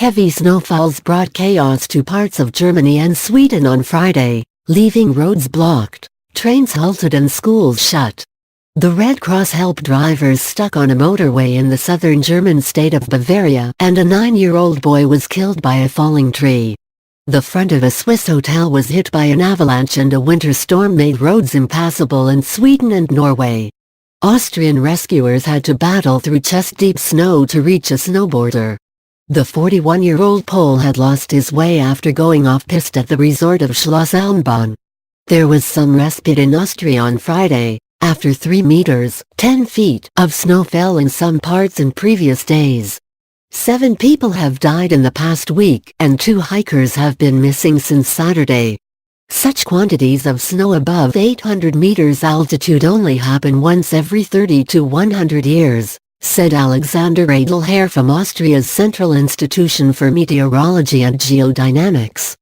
Heavy snowfalls brought chaos to parts of Germany and Sweden on Friday, leaving roads blocked, trains halted and schools shut. The Red Cross helped drivers stuck on a motorway in the southern German state of Bavaria, and a 9-year-old boy was killed by a falling tree. The front of a Swiss hotel was hit by an avalanche and a winter storm made roads impassable in Sweden and Norway. Austrian rescuers had to battle through chest-deep snow to reach a snowboarder. The 41-year-old Pole had lost his way after going off-piste at the resort of Schloss Elmbahn. There was some respite in Austria on Friday, after 3 meters, 10 feet, of snow fell in some parts in previous days. 7 people have died in the past week, and 2 hikers have been missing since Saturday. Such quantities of snow above 800 meters altitude only happen once every 30 to 100 years, said Alexander Edelherr from Austria's Central Institution for Meteorology and Geodynamics.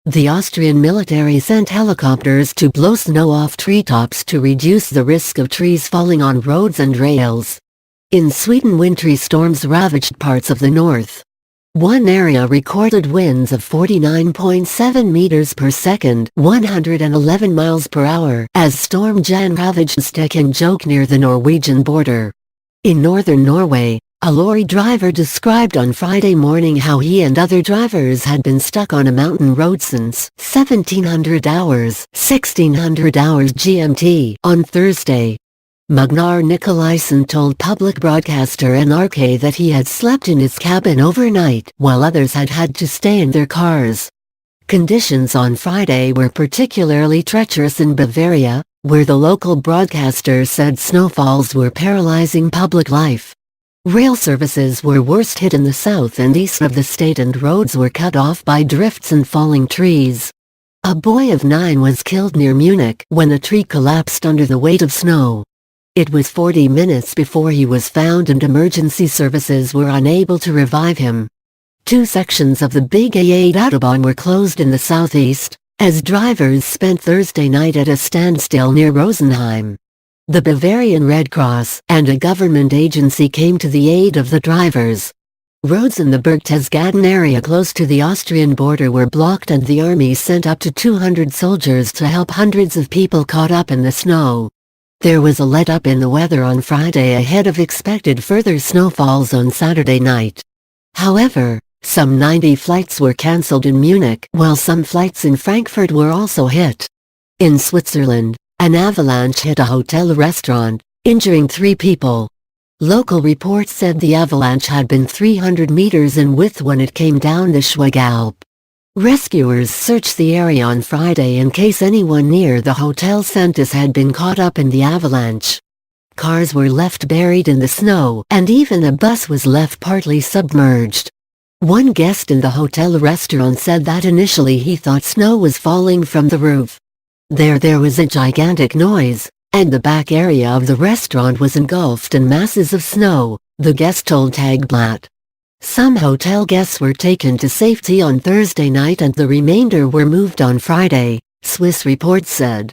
The Austrian military sent helicopters to blow snow off treetops to reduce the risk of trees falling on roads and rails. In Sweden, wintry storms ravaged parts of the north. One area recorded winds of 49.7 meters per second, 111 miles per hour, as Storm Jan ravaged Stekenjokk near the Norwegian border. In northern Norway, a lorry driver described on Friday morning how he and other drivers had been stuck on a mountain road since 1700 hours GMT on Thursday. Magnar Nikolaisen told public broadcaster NRK that he had slept in his cabin overnight while others had had to stay in their cars. Conditions on Friday were particularly treacherous in Bavaria, where the local broadcaster said snowfalls were paralyzing public life. Rail services were worst hit in the south and east of the state and roads were cut off by drifts and falling trees. A boy of 9 was killed near Munich when a tree collapsed under the weight of snow. It was 40 minutes before he was found and emergency services were unable to revive him. 2 sections of the Big A8 Autobahn were closed in the southeast, as drivers spent Thursday night at a standstill near Rosenheim. The Bavarian Red Cross and a government agency came to the aid of the drivers. Roads in the Berchtesgaden area close to the Austrian border were blocked and the army sent up to 200 soldiers to help hundreds of people caught up in the snow. There was a let-up in the weather on Friday ahead of expected further snowfalls on Saturday night. However, some 90 flights were cancelled in Munich while some flights in Frankfurt were also hit. In Switzerland, an avalanche hit a hotel restaurant, injuring 3 people. Local reports said the avalanche had been 300 meters in width when it came down the Schwegalp. Rescuers searched the area on Friday in case anyone near the Hotel Sentis had been caught up in the avalanche. Cars were left buried in the snow, and even a bus was left partly submerged. One guest in the hotel restaurant said that initially he thought snow was falling from the roof. There was a gigantic noise, and the back area of the restaurant was engulfed in masses of snow, the guest told Tagblatt. Some hotel guests were taken to safety on Thursday night and the remainder were moved on Friday, Swiss reports said.